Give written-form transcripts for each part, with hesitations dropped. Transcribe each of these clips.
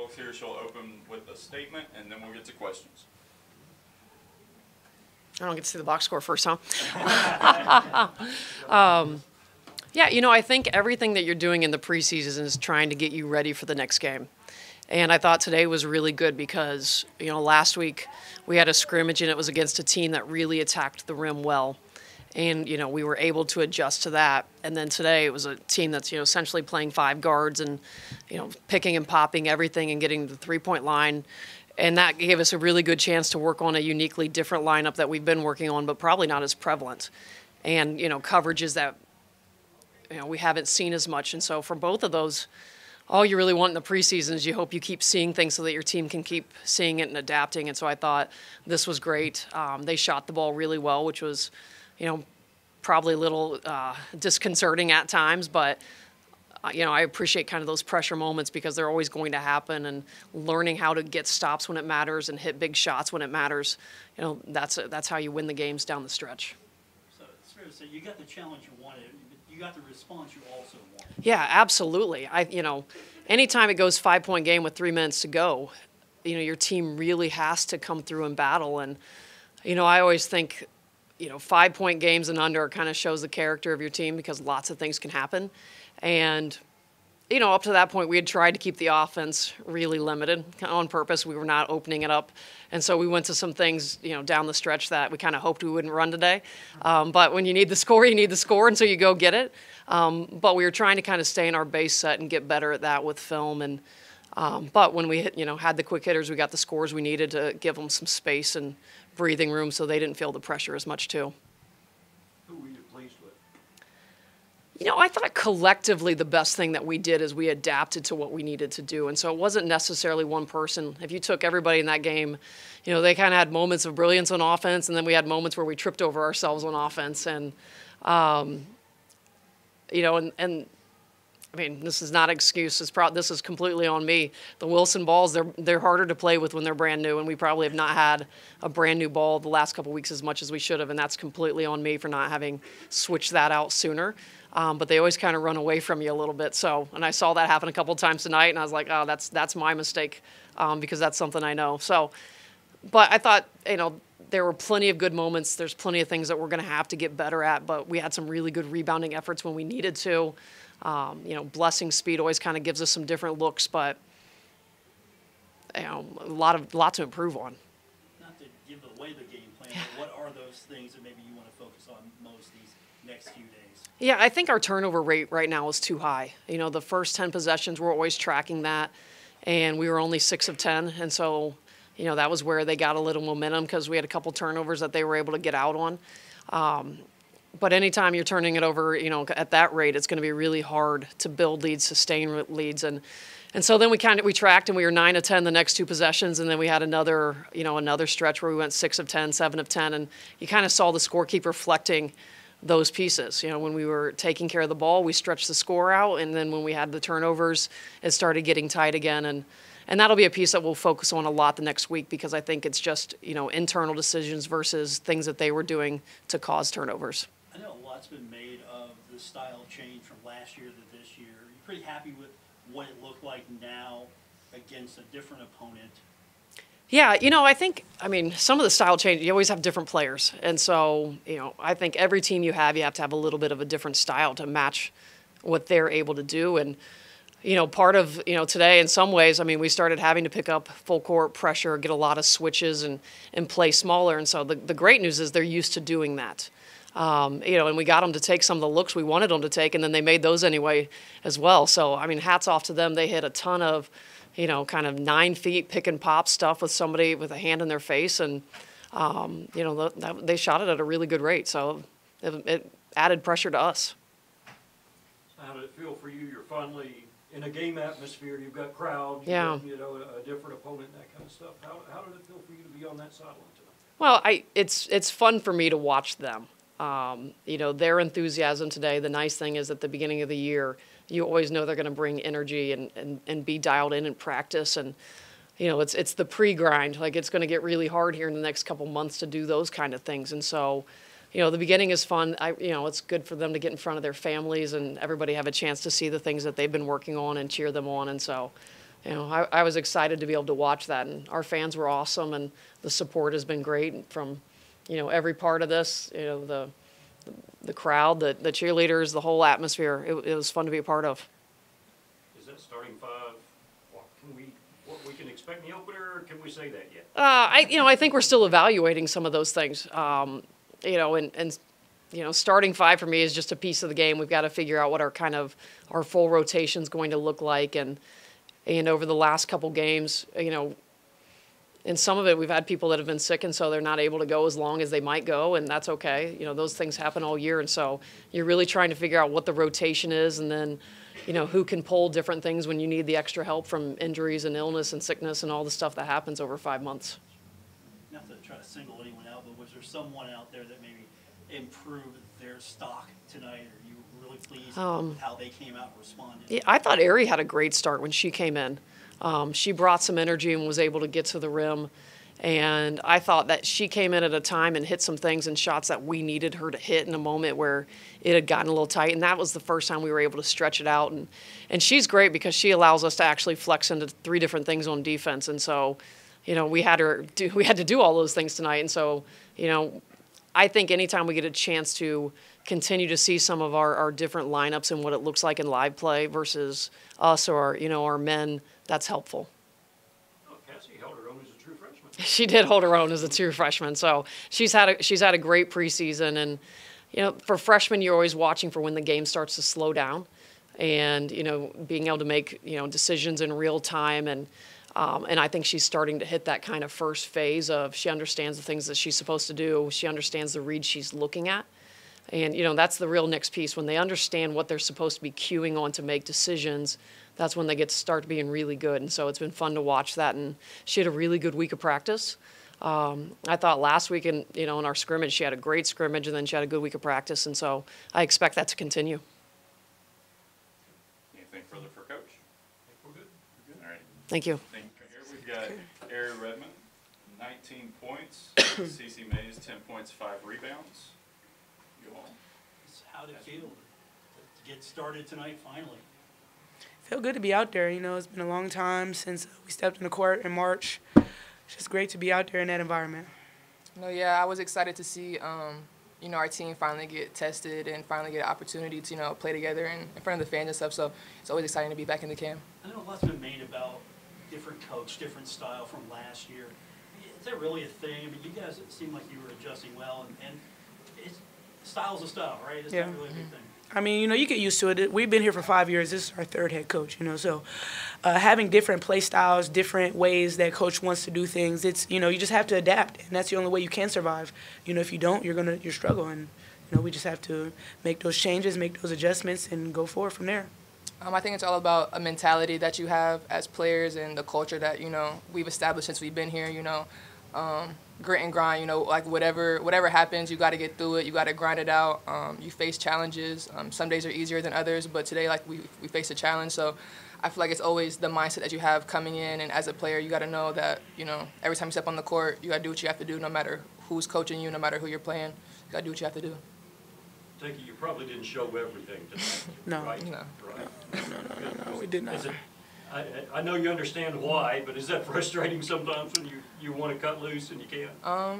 Fulks here. She'll open with a statement, and then we'll get to questions. I don't get to see the box score first, huh? Yeah, I think everything that you're doing in the preseason is trying to get you ready for the next game. And I thought today was really good because, last week we had a scrimmage and it was against a team that really attacked the rim well. And, we were able to adjust to that. And then today it was a team that's, essentially playing 5 guards and, picking and popping everything and getting to the three-point line. And that gave us a really good chance to work on a uniquely different lineup that we've been working on, but probably not as prevalent. And, coverages that, we haven't seen as much. And so for both of those, all you really want in the preseason is you hope you keep seeing things so that your team can keep seeing it and adapting. And so I thought this was great. They shot the ball really well, which was, probably a little disconcerting at times, but I appreciate kind of those pressure moments because they're always going to happen, and learning how to get stops when it matters and hit big shots when it matters. That's how you win the games down the stretch. So it's fair to say you got the challenge you wanted, but you got the response you also wanted. Yeah, absolutely. Anytime it goes 5-point game with 3 minutes to go, your team really has to come through and battle. And I always think 5-point games and under kind of shows the character of your team because lots of things can happen. And, up to that point, we had tried to keep the offense really limited on purpose. We were not opening it up. And so we went to some things, down the stretch that we kind of hoped we wouldn't run today. But when you need the score, you need the score, and so you go get it. But we were trying to kind of stay in our base set and get better at that with film. And but when we had the quick hitters, we got the scores we needed to give them some space and breathing room so they didn't feel the pressure as much too. Who were you pleased with? I thought collectively the best thing that we did is we adapted to what we needed to do. And so it wasn't necessarily one person. If you took everybody in that game, they kind of had moments of brilliance on offense, and then we had moments where we tripped over ourselves on offense. And, this is not an excuse. This is completely on me. The Wilson balls, they're harder to play with when they're brand new, and we probably have not had a brand new ball the last couple of weeks as much as we should have, and that's completely on me for not having switched that out sooner. But they always kind of run away from you a little bit. So, and I saw that happen a couple of times tonight, and I was like, oh, that's my mistake because that's something I know. So, but I thought, there were plenty of good moments. There's plenty of things that we're going to have to get better at, but we had some really good rebounding efforts when we needed to. Blessing speed always kind of gives us some different looks, but a lot to improve on. Not to give away the game plan, but what are those things that maybe you want to focus on most these next few days? Yeah, I think our turnover rate right now is too high. The first 10 possessions, we're always tracking that, and we were only 6 of 10, and so that was where they got a little momentum because we had a couple turnovers that they were able to get out on. But anytime you're turning it over, at that rate, it's going to be really hard to build leads, sustain leads, and so then we tracked and we were 9 of 10 the next 2 possessions, and then we had another stretch where we went 6 of 10, 7 of 10, and you kind of saw the scorekeeper reflecting those pieces. When we were taking care of the ball, we stretched the score out, and then when we had the turnovers, it started getting tight again, and that'll be a piece that we'll focus on a lot the next week because I think it's just internal decisions versus things that they were doing to cause turnovers. I know a lot's been made of the style change from last year to this year. Are you pretty happy with what it looked like now against a different opponent? Yeah, I think, some of the style change, you always have different players. And so, I think every team you have to have a little bit of a different style to match what they're able to do. And, part of, today in some ways, we started having to pick up full court pressure, get a lot of switches and play smaller. And so the great news is they're used to doing that. And we got them to take some of the looks we wanted them to take, and then they made those anyway as well. So, hats off to them. They hit a ton of, kind of 9 feet pick and pop stuff with somebody with a hand in their face, and, they shot it at a really good rate. So it added pressure to us. How did it feel for you? You're finally in a game atmosphere. You've got crowds. Yeah. You've got, a different opponent, that kind of stuff. How did it feel for you to be on that sideline tonight? Well, it's fun for me to watch them. Their enthusiasm today, the nice thing is at the beginning of the year, you always know they're going to bring energy and be dialed in practice. And, it's the pre-grind. Like, it's going to get really hard here in the next couple months to do those kind of things. And so, the beginning is fun. It's good for them to get in front of their families and everybody have a chance to see the things that they've been working on and cheer them on. And so I was excited to be able to watch that, and our fans were awesome, and the support has been great from, every part of this, the crowd, the cheerleaders, the whole atmosphere. It was fun to be a part of. Is that starting five, what we can expect in the opener, or can we say that yet? I think we're still evaluating some of those things. Starting five for me is just a piece of the game. We've got to figure out what our full rotation is going to look like, and over the last couple games, in some of it we've had people that have been sick, and so they're not able to go as long as they might go, and that's okay. Those things happen all year, and so you're really trying to figure out what the rotation is, and then who can pull different things when you need the extra help from injuries and illness and sickness and all the stuff that happens over 5 months. Not to try to single anyone out, but was there someone out there that maybe improved their stock tonight? Are you really pleased with how they came out and responded? Yeah, I thought Ari had a great start when she came in. She brought some energy and was able to get to the rim. And I thought that she came in at a time and hit some things and shots that we needed her to hit in a moment where it had gotten a little tight. And that was the first time we were able to stretch it out. And she's great because she allows us to actually flex into 3 different things on defense. And so, we had to do all those things tonight. And so, I think anytime we get a chance to continue to see some of our different lineups and what it looks like in live play versus us or our men, that's helpful. Oh, Cassie held her own as a true freshman. She did hold her own as a true freshman, so she's had a great preseason. And for freshmen, you're always watching for when the game starts to slow down, and being able to make decisions in real time. And I think she's starting to hit that kind of first phase of she understands the things that she's supposed to do. She understands the read she's looking at. And, that's the real next piece. When they understand what they're supposed to be cueing on to make decisions, that's when they get to start being really good. And so it's been fun to watch that. And she had a really good week of practice. I thought last week in our scrimmage, she had a great scrimmage, and then she had a good week of practice. And so I expect that to continue. Anything further for Coach? I think we're good. We're good. All right. Thank you. Thank you. Here we've got Ari Redmond, 19 points. Cece Mays, 10 points, 5 rebounds. You all. How did it feel to get started tonight finally? Feel good to be out there. It's been a long time since we stepped in the court in March. It's just great to be out there in that environment. I was excited to see, our team finally get tested and finally get an opportunity to, play together in front of the fans and stuff. So it's always exciting to be back in the camp. I know a lot's been made about different coach, different style from last year. Is that really a thing? I mean, you guys, it seemed like you were adjusting well, and style's a style, right? It's not really a big thing. I mean, you get used to it. We've been here for 5 years. This is our 3rd head coach, so having different play styles, different ways that coach wants to do things, it's, you just have to adapt, and that's the only way you can survive. If you don't, you're struggling. We just have to make those changes, make those adjustments, and go forward from there. I think it's all about a mentality that you have as players and the culture that, we've established since we've been here, grit and grind, like whatever happens, you got to get through it. You got to grind it out. You face challenges. Some days are easier than others, but today, we face a challenge. So I feel like it's always the mindset that you have coming in, and as a player, you got to know that, every time you step on the court, you got to do what you have to do, no matter who's coaching you, no matter who you're playing. You got to do what you have to do. Take it you probably didn't show everything tonight. No. Right? No. Right. No, we did not. I know you understand why, but is that frustrating sometimes when you want to cut loose and you can't? I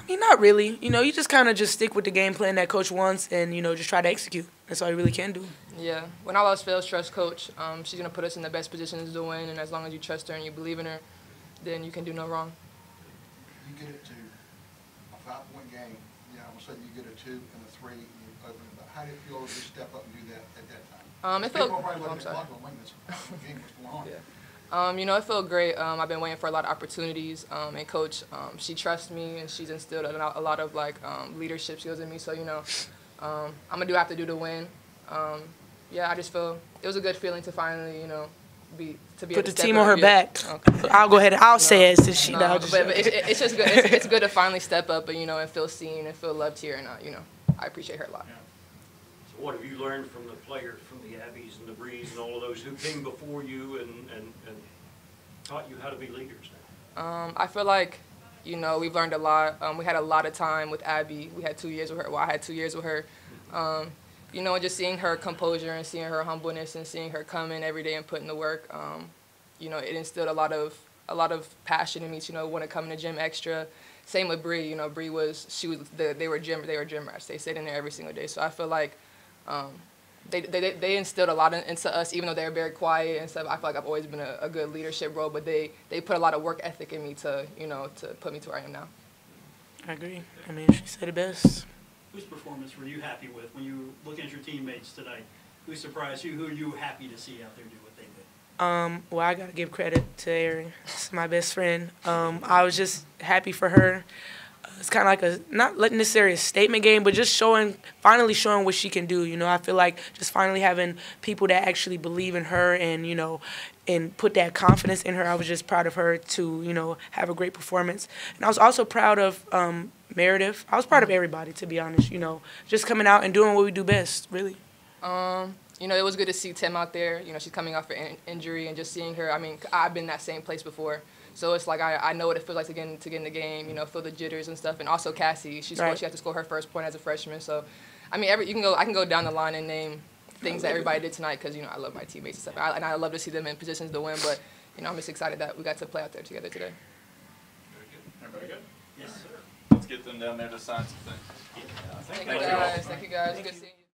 mean, not really. You just kind of just stick with the game plan that coach wants and, just try to execute. That's all you really can do. Yeah. When all else fails, trust coach. She's going to put us in the best positions to win, and as long as you trust her and you believe in her, then you can do no wrong. You get it to a 5-point game, all of a sudden you get a 2 and a 3, and you open it up. How do you feel to step up and do that at that time? It felt. People are probably I'm looking sorry. at the clock going, wait a minute, what's going on? Yeah. It felt great. I've been waiting for a lot of opportunities, and Coach, she trusts me, and she's instilled a lot of leadership skills in me. So I'm gonna do what I have to do to win. I just feel it was a good feeling to finally be Put able the to step team up on her and back. Okay. I'll go ahead and I'll say it since she But it's just good. It's good to finally step up and feel seen and feel loved here, and I appreciate her a lot. Yeah. So what have you learned from the players, from the Abbeys and the Brees and all of those who came before you and taught you how to be leaders now? I feel like, we've learned a lot. We had a lot of time with Abby. We had 2 years with her. Well, I had 2 years with her. Just seeing her composure and seeing her humbleness and seeing her come in every day and put in the work, you know, it instilled a lot of passion in me to, you know, want to come in the gym extra. Same with Bree. You know, Bree they were gym rats. They stayed in there every single day. So I feel like they instilled a lot into us, even though they were very quiet and stuff. I feel like I've always been a good leadership role, but they put a lot of work ethic in me to, you know, to put me to where I am now. I agree. I mean, she said it best. Whose performance were you happy with when you were looking at your teammates tonight? Who surprised you? Who are you happy to see out there do what they did? Well, I gotta give credit to Erin. She's my best friend. I was just happy for her. It's kind of like a, not necessarily a statement game, but just finally showing what she can do. You know, I feel like just finally having people that actually believe in her and, you know, and put that confidence in her. I was just proud of her to, you know, have a great performance. And I was also proud of Meredith. I was proud of everybody, to be honest, you know, just coming out and doing what we do best, really. You know, it was good to see Tim out there. You know, she's coming off an injury and just seeing her. I mean, I've been in that same place before. So it's like I know what it feels like to get in the game, you know, feel the jitters and stuff. And also Cassie, she had to score her first point as a freshman. So, I mean, I can go down the line and name things that everybody did tonight because, you know, I love my teammates and stuff. And I love to see them in positions to win. But, you know, I'm just excited that we got to play out there together today. Very good. Everybody good? Yes, sir. Let's get them down there to sign some things. Thank you guys. Thank you guys. Good seeing you.